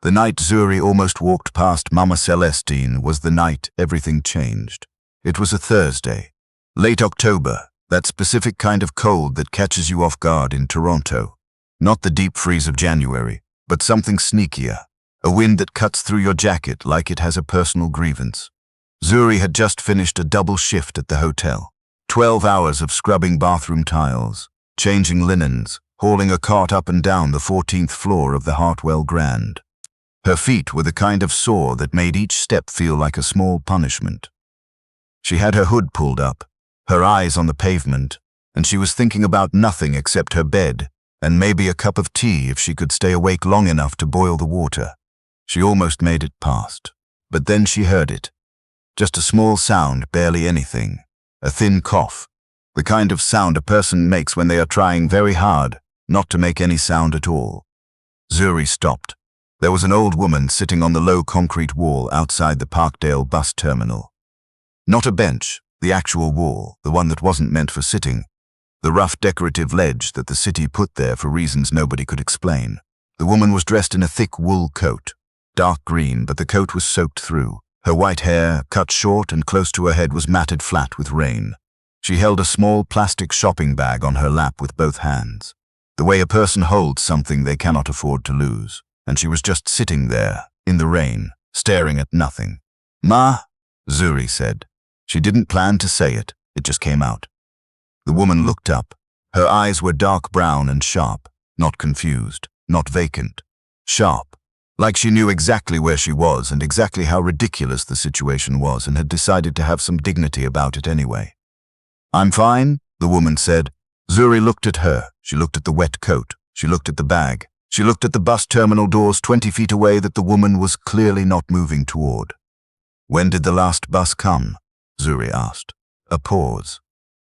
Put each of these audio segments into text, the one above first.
The night Zuri almost walked past Mama Celestine was the night everything changed. It was a Thursday. Late October, that specific kind of cold that catches you off guard in Toronto. Not the deep freeze of January, but something sneakier. A wind that cuts through your jacket like it has a personal grievance. Zuri had just finished a double shift at the hotel. 12 hours of scrubbing bathroom tiles, changing linens, hauling a cart up and down the 14th floor of the Hartwell Grand. Her feet were the kind of sore that made each step feel like a small punishment. She had her hood pulled up, her eyes on the pavement, and she was thinking about nothing except her bed and maybe a cup of tea if she could stay awake long enough to boil the water. She almost made it past, but then she heard it. Just a small sound, barely anything. A thin cough, the kind of sound a person makes when they are trying very hard not to make any sound at all. Zuri stopped. There was an old woman sitting on the low concrete wall outside the Parkdale bus terminal. Not a bench, the actual wall, the one that wasn't meant for sitting. The rough decorative ledge that the city put there for reasons nobody could explain. The woman was dressed in a thick wool coat, dark green, but the coat was soaked through. Her white hair, cut short and close to her head, was matted flat with rain. She held a small plastic shopping bag on her lap with both hands, the way a person holds something they cannot afford to lose. And she was just sitting there, in the rain, staring at nothing. "Ma," Zuri said. She didn't plan to say it, it just came out. The woman looked up. Her eyes were dark brown and sharp, not confused, not vacant. Sharp, like she knew exactly where she was and exactly how ridiculous the situation was and had decided to have some dignity about it anyway. "I'm fine," the woman said. Zuri looked at her. She looked at the wet coat. She looked at the bag. She looked at the bus terminal doors 20 feet away that the woman was clearly not moving toward. "When did the last bus come?" Zuri asked. A pause.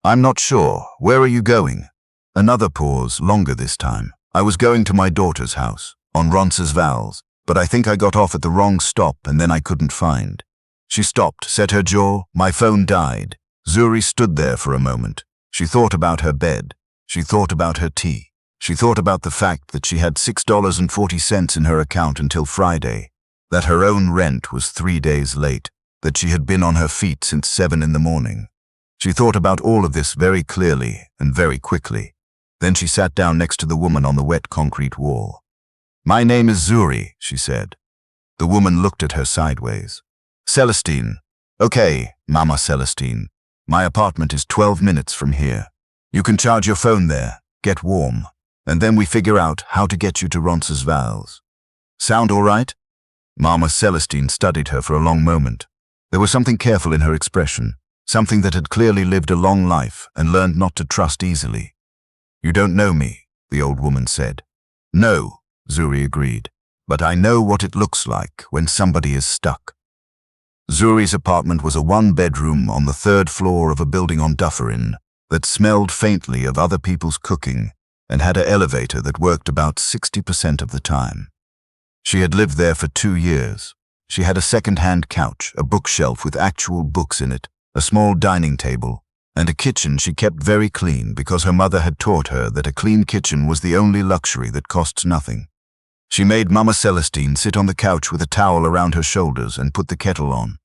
"I'm not sure. Where are you going?" Another pause, longer this time. "I was going to my daughter's house, on Roncesvalles, but I think I got off at the wrong stop and then I couldn't find." She stopped, set her jaw. "My phone died." Zuri stood there for a moment. She thought about her bed. She thought about her tea. She thought about the fact that she had $6.40 in her account until Friday, that her own rent was 3 days late, that she had been on her feet since 7 in the morning. She thought about all of this very clearly and very quickly. Then she sat down next to the woman on the wet concrete wall. "My name is Zuri," she said. The woman looked at her sideways. "Celestine." "Okay, Mama Celestine. My apartment is 12 minutes from here. You can charge your phone there, get warm, and then we figure out how to get you to Roncesvalles. Sound all right?" Mama Celestine studied her for a long moment. There was something careful in her expression, something that had clearly lived a long life and learned not to trust easily. "You don't know me," the old woman said. "No," Zuri agreed, "but I know what it looks like when somebody is stuck." Zuri's apartment was a one-bedroom on the 3rd floor of a building on Dufferin that smelled faintly of other people's cooking and had an elevator that worked about 60% of the time. She had lived there for 2 years. She had a second-hand couch, a bookshelf with actual books in it, a small dining table, and a kitchen she kept very clean because her mother had taught her that a clean kitchen was the only luxury that costs nothing. She made Mama Celestine sit on the couch with a towel around her shoulders and put the kettle on.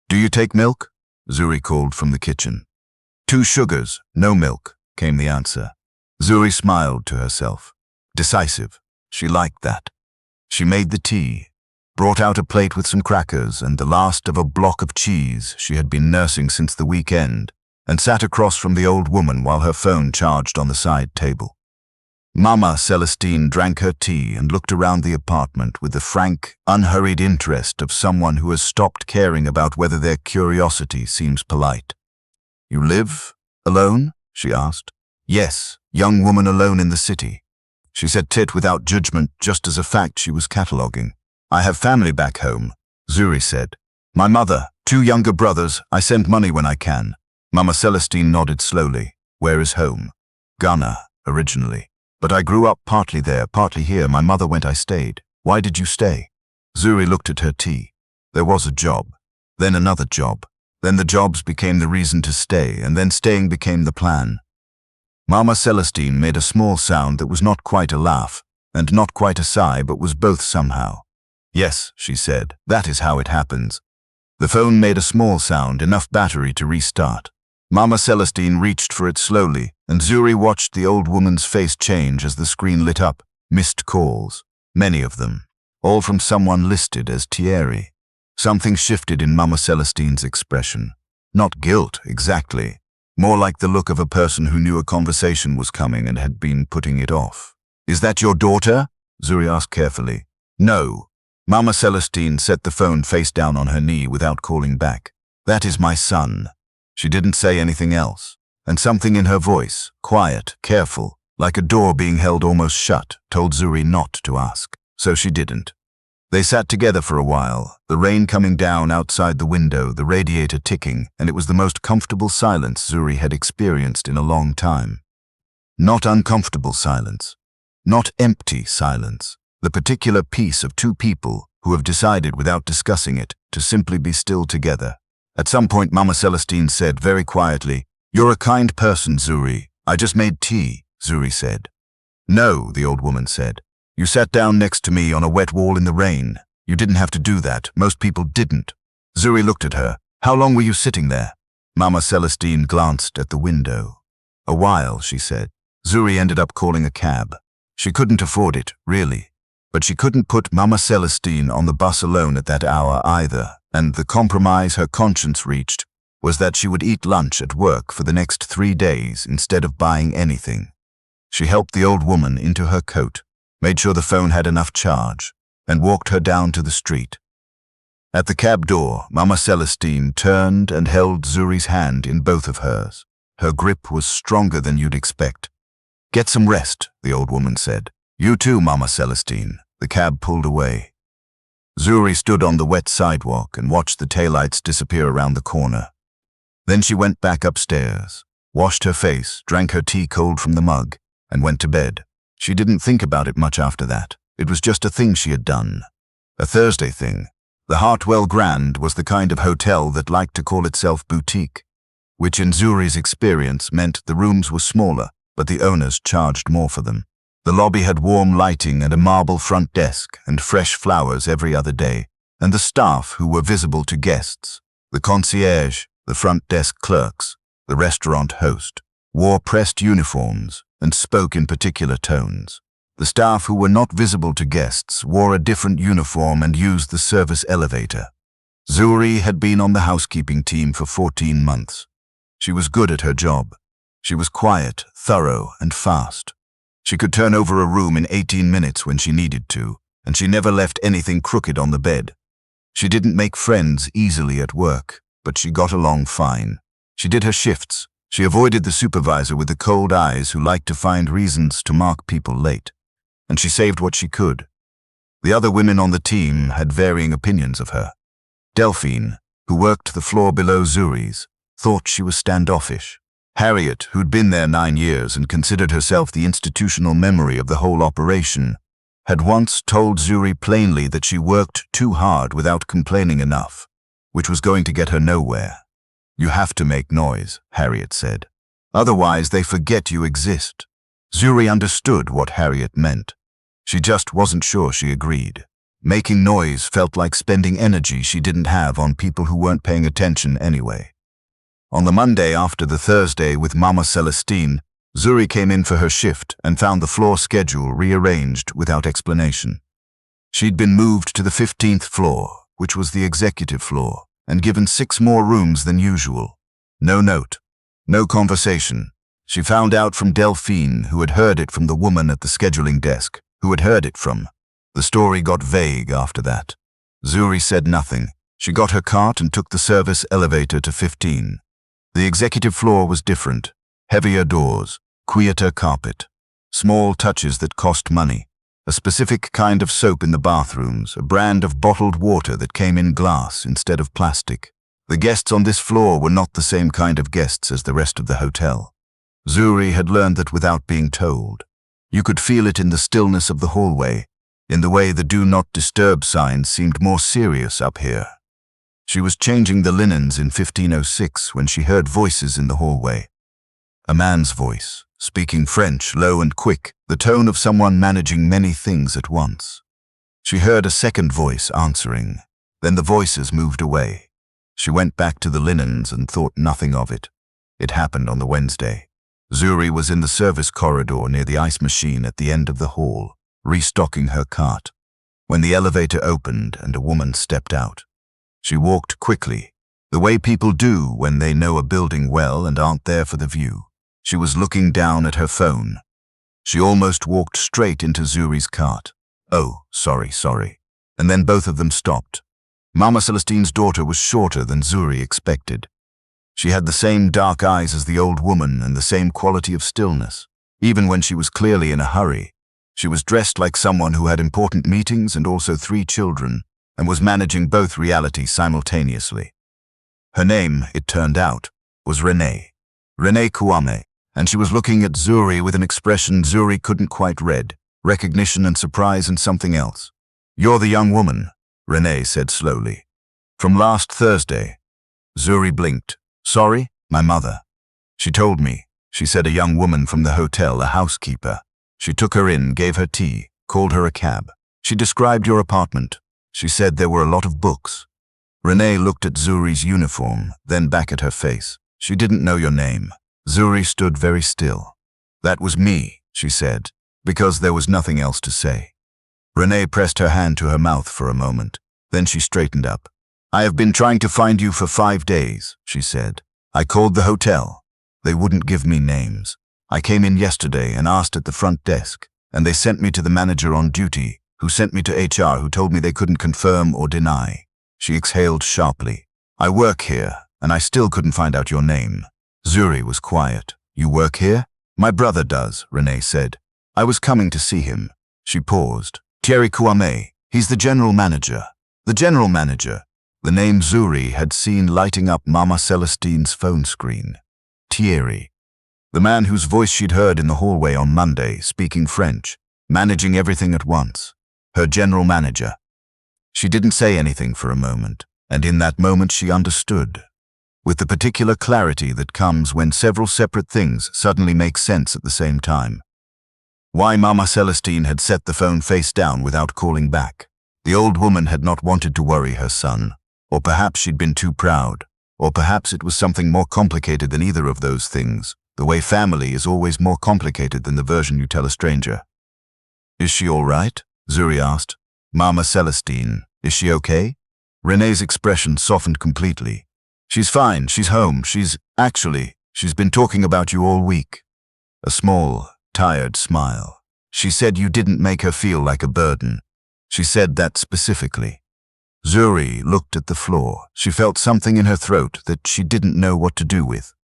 "Do you take milk?" Zuri called from the kitchen. "2 sugars, no milk," came the answer. Zuri smiled to herself. Decisive. She liked that. She made the tea, brought out a plate with some crackers and the last of a block of cheese she had been nursing since the weekend, and sat across from the old woman while her phone charged on the side table. Mama Celestine drank her tea and looked around the apartment with the frank, unhurried interest of someone who has stopped caring about whether their curiosity seems polite. "You live alone?" she asked. "Yes, young woman alone in the city." She said tit without judgment, just as a fact she was cataloguing. "I have family back home," Zuri said. "My mother, 2 younger brothers, I send money when I can." Mama Celestine nodded slowly. "Where is home?" "Ghana, originally. But I grew up partly there, partly here. My mother went, I stayed." "Why did you stay?" Zuri looked at her tea. There was a job, then another job. Then the jobs became the reason to stay, and then staying became the plan. Mama Celestine made a small sound that was not quite a laugh, and not quite a sigh, but was both somehow. Yes, she said. That is how it happens. The phone made a small sound, enough battery to restart. Mama Celestine reached for it slowly, and Zuri watched the old woman's face change as the screen lit up. Missed calls. Many of them. All from someone listed as Thierry. Something shifted in Mama Celestine's expression. Not guilt, exactly. More like the look of a person who knew a conversation was coming and had been putting it off. Is that your daughter? Zuri asked carefully. No. Mama Celestine set the phone face down on her knee without calling back. That is my son. She didn't say anything else, and something in her voice, quiet, careful, like a door being held almost shut, told Zuri not to ask. So she didn't. They sat together for a while, the rain coming down outside the window, the radiator ticking, and it was the most comfortable silence Zuri had experienced in a long time. Not uncomfortable silence. Not empty silence. The particular peace of two people who have decided without discussing it to simply be still together. At some point Mama Celestine said very quietly, "You're a kind person, Zuri. I just made tea," Zuri said. "No," the old woman said. "You sat down next to me on a wet wall in the rain. You didn't have to do that. Most people didn't." Zuri looked at her. "How long were you sitting there?" Mama Celestine glanced at the window. "A while," she said. Zuri ended up calling a cab. She couldn't afford it, really. But she couldn't put Mama Celestine on the bus alone at that hour either, and the compromise her conscience reached was that she would eat lunch at work for the next 3 days instead of buying anything. She helped the old woman into her coat, made sure the phone had enough charge, and walked her down to the street. At the cab door, Mama Celestine turned and held Zuri's hand in both of hers. Her grip was stronger than you'd expect. "Get some rest," the old woman said. "You too, Mama Celestine." The cab pulled away. Zuri stood on the wet sidewalk and watched the taillights disappear around the corner. Then she went back upstairs, washed her face, drank her tea cold from the mug, and went to bed. She didn't think about it much after that. It was just a thing she had done. A Thursday thing. The Hartwell Grand was the kind of hotel that liked to call itself boutique, which in Zuri's experience meant the rooms were smaller, but the owners charged more for them. The lobby had warm lighting and a marble front desk and fresh flowers every other day, and the staff who were visible to guests, the concierge, the front desk clerks, the restaurant host, wore pressed uniforms and spoke in particular tones. The staff who were not visible to guests wore a different uniform and used the service elevator. Zuri had been on the housekeeping team for 14 months. She was good at her job. She was quiet, thorough, and fast. She could turn over a room in 18 minutes when she needed to, and she never left anything crooked on the bed. She didn't make friends easily at work, but she got along fine. She did her shifts. She avoided the supervisor with the cold eyes who liked to find reasons to mark people late. And she saved what she could. The other women on the team had varying opinions of her. Delphine, who worked the floor below Zuri's, thought she was standoffish. Harriet, who'd been there 9 years and considered herself the institutional memory of the whole operation, had once told Zuri plainly that she worked too hard without complaining enough, which was going to get her nowhere. "You have to make noise," Harriet said. "Otherwise they forget you exist." Zuri understood what Harriet meant. She just wasn't sure she agreed. Making noise felt like spending energy she didn't have on people who weren't paying attention anyway. On the Monday after the Thursday with Mama Celestine, Zuri came in for her shift and found the floor schedule rearranged without explanation. She'd been moved to the 15th floor, which was the executive floor, and given 6 more rooms than usual. No note. No conversation. She found out from Delphine, who had heard it from the woman at the scheduling desk, who had heard it from. The story got vague after that. Zuri said nothing. She got her cart and took the service elevator to 15. The executive floor was different. Heavier doors, quieter carpet, small touches that cost money, a specific kind of soap in the bathrooms, a brand of bottled water that came in glass instead of plastic. The guests on this floor were not the same kind of guests as the rest of the hotel. Zuri had learned that without being told. You could feel it in the stillness of the hallway, in the way the Do Not Disturb signs seemed more serious up here. She was changing the linens in 1506 when she heard voices in the hallway. A man's voice, speaking French, low and quick, the tone of someone managing many things at once. She heard a second voice answering. Then the voices moved away. She went back to the linens and thought nothing of it. It happened on the Wednesday. Zuri was in the service corridor near the ice machine at the end of the hall, restocking her cart, when the elevator opened and a woman stepped out. She walked quickly, the way people do when they know a building well and aren't there for the view. She was looking down at her phone. She almost walked straight into Zuri's cart. "Oh, sorry." And then both of them stopped. Mama Celestine's daughter was shorter than Zuri expected. She had the same dark eyes as the old woman and the same quality of stillness. Even when she was clearly in a hurry, she was dressed like someone who had important meetings and also 3 children, and was managing both realities simultaneously. Her name, it turned out, was Renee Kwame, and she was looking at Zuri with an expression Zuri couldn't quite read, recognition and surprise and something else. "You're the young woman," Renee said slowly. "From last Thursday." Zuri blinked. "Sorry, my mother. She told me," she said, "a young woman from the hotel, a housekeeper. She took her in, gave her tea, called her a cab. She described your apartment. She said there were a lot of books." Renee looked at Zuri's uniform, then back at her face. "She didn't know your name." Zuri stood very still. "That was me," she said, because there was nothing else to say. Renee pressed her hand to her mouth for a moment. Then she straightened up. "I have been trying to find you for 5 days, she said. "I called the hotel. They wouldn't give me names. I came in yesterday and asked at the front desk, and they sent me to the manager on duty, who sent me to HR, who told me they couldn't confirm or deny." She exhaled sharply. "I work here, and I still couldn't find out your name." Zuri was quiet. "You work here?" "My brother does," Renee said. "I was coming to see him." She paused. "Thierry Kwame. He's the general manager." "The general manager." The name Zuri had seen lighting up Mama Celestine's phone screen. Thierry. The man whose voice she'd heard in the hallway on Monday, speaking French, managing everything at once. Her general manager. She didn't say anything for a moment, and in that moment she understood, with the particular clarity that comes when several separate things suddenly make sense at the same time. Why Mama Celestine had set the phone face down without calling back. The old woman had not wanted to worry her son. Or perhaps she'd been too proud. Or perhaps it was something more complicated than either of those things, the way family is always more complicated than the version you tell a stranger. "Is she all right?" Zuri asked. "Mama Celestine, is she okay?" Renee's expression softened completely. "She's fine, she's home, she's been talking about you all week." A small, tired smile. "She said you didn't make her feel like a burden." She said that specifically. Zuri looked at the floor. She felt something in her throat that she didn't know what to do with.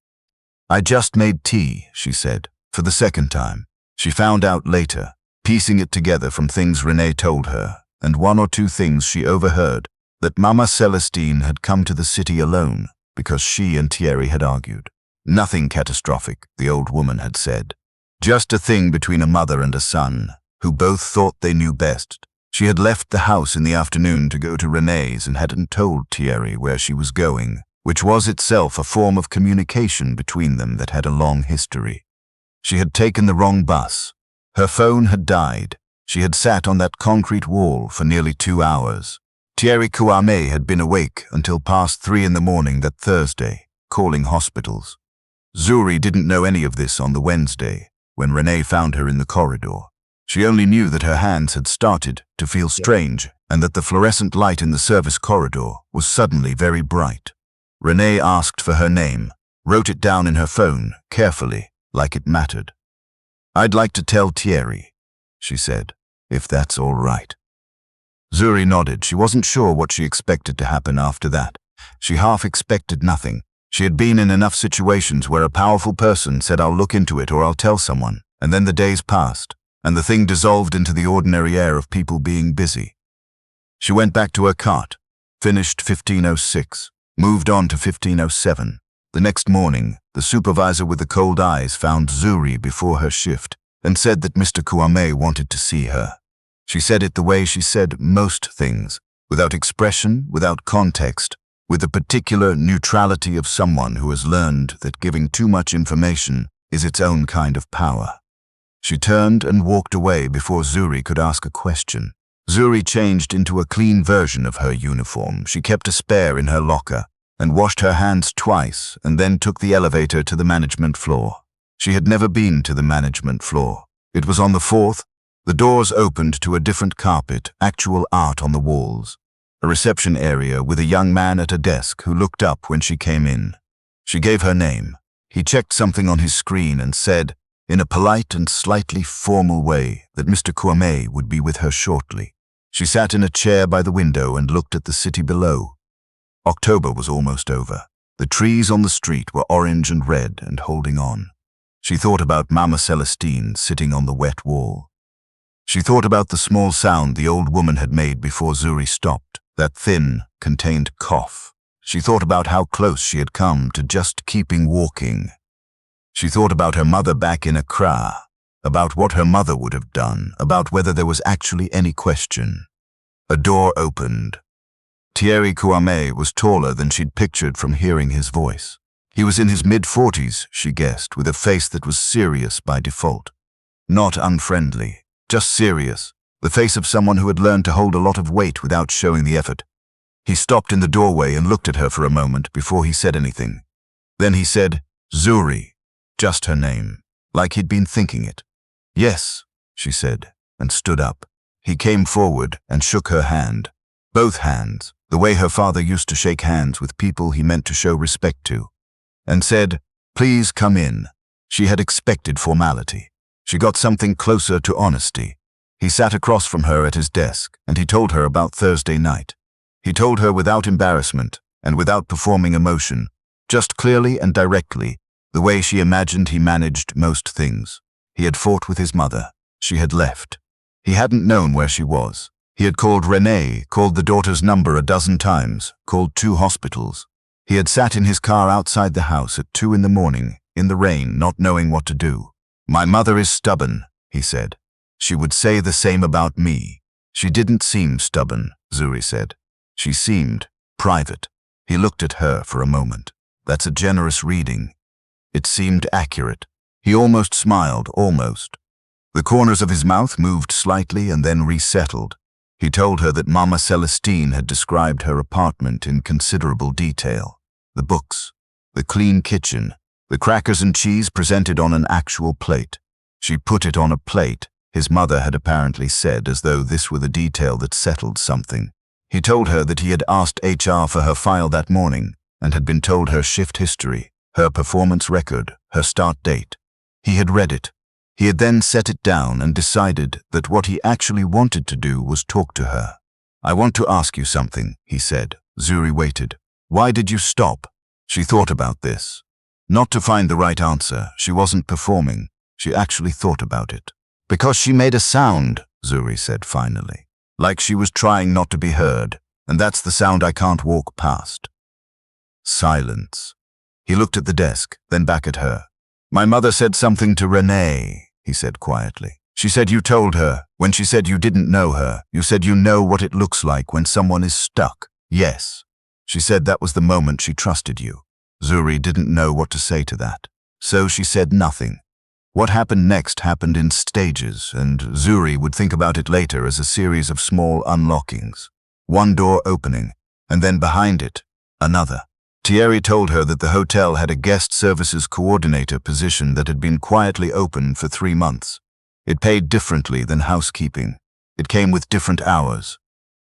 "I just made tea," she said, for the second time. She found out later, piecing it together from things Renee told her, and 1 or 2 things she overheard, that Mama Celestine had come to the city alone because she and Thierry had argued. Nothing catastrophic, the old woman had said. Just a thing between a mother and a son, who both thought they knew best. She had left the house in the afternoon to go to Renee's and hadn't told Thierry where she was going, which was itself a form of communication between them that had a long history. She had taken the wrong bus. Her phone had died. She had sat on that concrete wall for nearly 2 hours. Thierry Kwame had been awake until past 3 in the morning that Thursday, calling hospitals. Zuri didn't know any of this on the Wednesday, when Renee found her in the corridor. She only knew that her hands had started to feel strange and that the fluorescent light in the service corridor was suddenly very bright. Renee asked for her name, wrote it down in her phone, carefully, like it mattered. "I'd like to tell Thierry," she said, "if that's all right." Zuri nodded. She wasn't sure what she expected to happen after that. She half expected nothing. She had been in enough situations where a powerful person said, "I'll look into it," or "I'll tell someone," and then the days passed, and the thing dissolved into the ordinary air of people being busy. She went back to her cart, finished 15:06, moved on to 15:07. The next morning, the supervisor with the cold eyes found Zuri before her shift and said that Mr. Kwame wanted to see her. She said it the way she said most things, without expression, without context, with the particular neutrality of someone who has learned that giving too much information is its own kind of power. She turned and walked away before Zuri could ask a question. Zuri changed into a clean version of her uniform. She kept a spare in her locker and washed her hands twice and then took the elevator to the management floor. She had never been to the management floor. It was on the 4th. The doors opened to a different carpet, actual art on the walls. A reception area with a young man at a desk who looked up when she came in. She gave her name. He checked something on his screen and said, in a polite and slightly formal way, that Mr. Kwame would be with her shortly. She sat in a chair by the window and looked at the city below. October was almost over. The trees on the street were orange and red and holding on. She thought about Mama Celestine sitting on the wet wall. She thought about the small sound the old woman had made before Zuri stopped, that thin, contained cough. She thought about how close she had come to just keeping walking. She thought about her mother back in Accra, about what her mother would have done, about whether there was actually any question. A door opened. Thierry Kwame was taller than she'd pictured from hearing his voice. He was in his mid-40s, she guessed, with a face that was serious by default. Not unfriendly, just serious, the face of someone who had learned to hold a lot of weight without showing the effort. He stopped in the doorway and looked at her for a moment before he said anything. Then he said, Zuri, just her name, like he'd been thinking it. Yes, she said, and stood up. He came forward and shook her hand. Both hands, the way her father used to shake hands with people he meant to show respect to, and said, please come in. She had expected formality. She got something closer to honesty. He sat across from her at his desk, and he told her about Thursday night. He told her without embarrassment and without performing emotion, just clearly and directly, the way she imagined he managed most things. He had fought with his mother. She had left. He hadn't known where she was. He had called Renee, called the daughter's number a dozen times, called 2 hospitals. He had sat in his car outside the house at 2 in the morning, in the rain, not knowing what to do. My mother is stubborn, he said. She would say the same about me. She didn't seem stubborn, Zuri said. She seemed private. He looked at her for a moment. That's a generous reading. It seemed accurate. He almost smiled, almost. The corners of his mouth moved slightly and then resettled. He told her that Mama Celestine had described her apartment in considerable detail. The books, the clean kitchen, the crackers and cheese presented on an actual plate. She put it on a plate, his mother had apparently said, as though this were the detail that settled something. He told her that he had asked HR for her file that morning and had been told her shift history, her performance record, her start date. He had read it. He had then set it down and decided that what he actually wanted to do was talk to her. I want to ask you something, he said. Zuri waited. Why did you stop? She thought about this. Not to find the right answer. She wasn't performing. She actually thought about it. Because she made a sound, Zuri said finally. Like she was trying not to be heard, and that's the sound I can't walk past. Silence. He looked at the desk, then back at her. My mother said something to Renee, he said quietly. She said you told her, when she said you didn't know her, you said you know what it looks like when someone is stuck. Yes. She said that was the moment she trusted you. Zuri didn't know what to say to that. So she said nothing. What happened next happened in stages, and Zuri would think about it later as a series of small unlockings. One door opening, and then behind it, another. Thierry told her that the hotel had a guest services coordinator position that had been quietly open for 3 months. It paid differently than housekeeping. It came with different hours,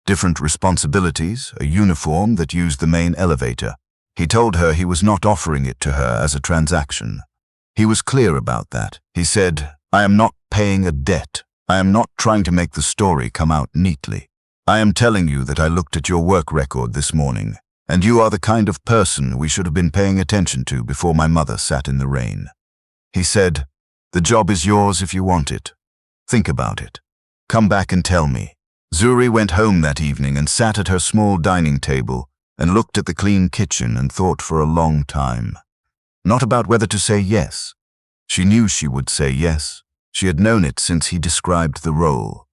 different responsibilities, a uniform that used the main elevator. He told her he was not offering it to her as a transaction. He was clear about that. He said, I am not paying a debt. I am not trying to make the story come out neatly. I am telling you that I looked at your work record this morning, and you are the kind of person we should have been paying attention to before my mother sat in the rain. He said, the job is yours if you want it. Think about it. Come back and tell me. Zuri went home that evening and sat at her small dining table and looked at the clean kitchen and thought for a long time. Not about whether to say yes. She knew she would say yes. She had known it since he described the role.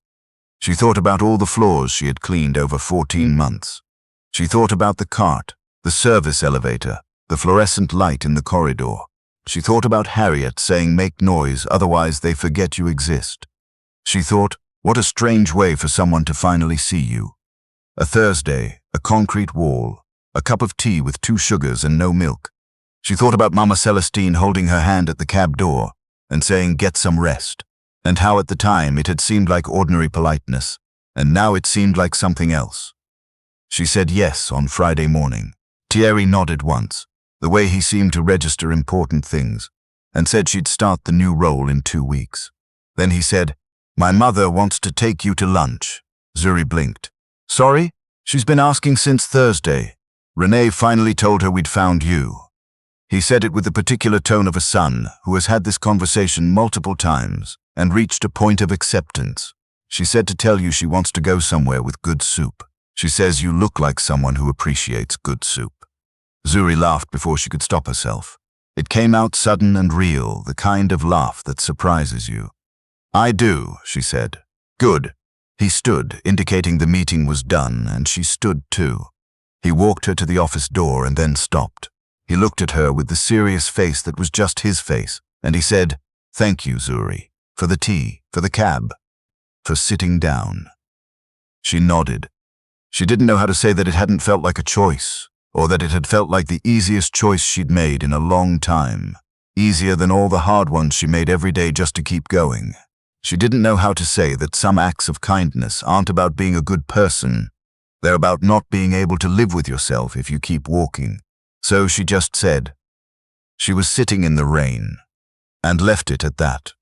She thought about all the floors she had cleaned over 14 months. She thought about the cart, the service elevator, the fluorescent light in the corridor. She thought about Harriet saying make noise, otherwise they forget you exist. She thought, What a strange way for someone to finally see you. A Thursday, a concrete wall, a cup of tea with 2 sugars and no milk. She thought about Mama Celestine holding her hand at the cab door and saying, "Get some rest," and how at the time it had seemed like ordinary politeness, and now it seemed like something else. She said yes on Friday morning. Thierry nodded once, the way he seemed to register important things, and said she'd start the new role in 2 weeks. Then he said, "My mother wants to take you to lunch." Zuri blinked. "Sorry? She's been asking since Thursday. Renee finally told her we'd found you." He said it with the particular tone of a son who has had this conversation multiple times and reached a point of acceptance. "She said to tell you she wants to go somewhere with good soup. She says you look like someone who appreciates good soup." Zuri laughed before she could stop herself. It came out sudden and real, the kind of laugh that surprises you. "I do," she said. "Good." He stood, indicating the meeting was done, and she stood too. He walked her to the office door and then stopped. He looked at her with the serious face that was just his face, and he said, "Thank you, Zuri, for the tea, for the cab, for sitting down." She nodded. She didn't know how to say that it hadn't felt like a choice, or that it had felt like the easiest choice she'd made in a long time, easier than all the hard ones she made every day just to keep going. She didn't know how to say that some acts of kindness aren't about being a good person. They're about not being able to live with yourself if you keep walking. So she just said. She was sitting in the rain, and left it at that.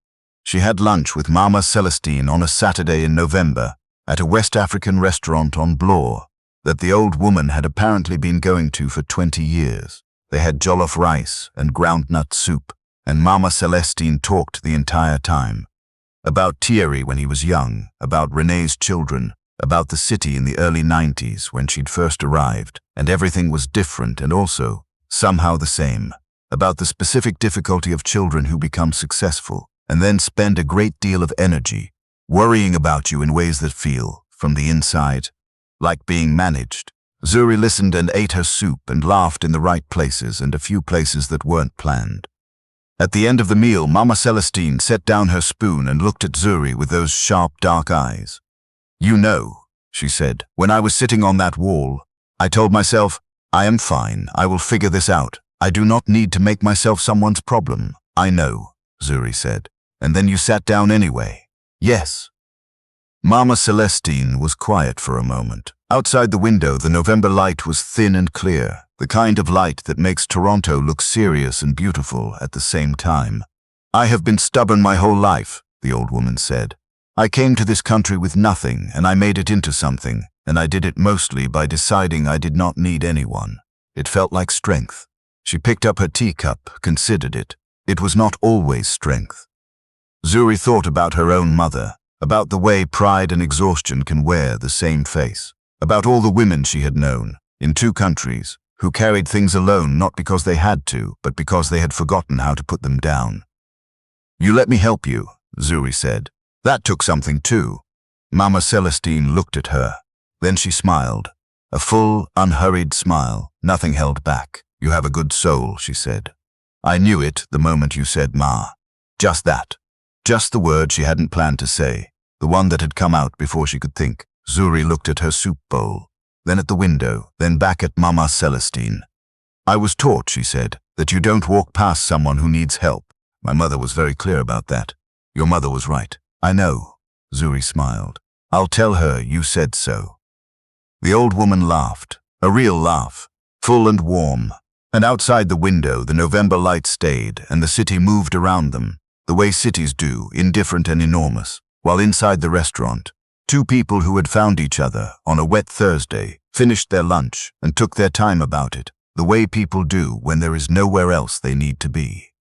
She had lunch with Mama Celestine on a Saturday in November at a West African restaurant on Bloor that the old woman had apparently been going to for 20 years. They had jollof rice and groundnut soup, and Mama Celestine talked the entire time. About Thierry when he was young, about Renee's children, about the city in the early 90s when she'd first arrived, and everything was different and also, somehow the same, about the specific difficulty of children who become successful and then spend a great deal of energy worrying about you in ways that feel, from the inside, like being managed. Zuri listened and ate her soup and laughed in the right places and a few places that weren't planned. At the end of the meal, Mama Celestine set down her spoon and looked at Zuri with those sharp, dark eyes. "You know," she said, "when I was sitting on that wall, I told myself, I am fine, I will figure this out. I do not need to make myself someone's problem." "I know," Zuri said. "And then you sat down anyway." "Yes." Mama Celestine was quiet for a moment. Outside the window, the November light was thin and clear, the kind of light that makes Toronto look serious and beautiful at the same time. "I have been stubborn my whole life," the old woman said. "I came to this country with nothing, and I made it into something, and I did it mostly by deciding I did not need anyone. It felt like strength." She picked up her teacup, considered it. It was not always strength. Zuri thought about her own mother, about the way pride and exhaustion can wear the same face, about all the women she had known, in 2 countries, who carried things alone not because they had to, but because they had forgotten how to put them down. "You let me help you," Zuri said. "That took something too." Mama Celestine looked at her. Then she smiled. A full, unhurried smile, nothing held back. "You have a good soul," she said. "I knew it the moment you said Ma." Just that. Just the word she hadn't planned to say, the one that had come out before she could think. Zuri looked at her soup bowl, then at the window, then back at Mama Celestine. "I was taught," she said, "that you don't walk past someone who needs help. My mother was very clear about that. Your mother was right." "I know," Zuri smiled. "I'll tell her you said so." The old woman laughed, a real laugh, full and warm, and outside the window the November light stayed and the city moved around them, the way cities do, indifferent and enormous, while inside the restaurant, 2 people who had found each other on a wet Thursday finished their lunch and took their time about it, the way people do when there is nowhere else they need to be.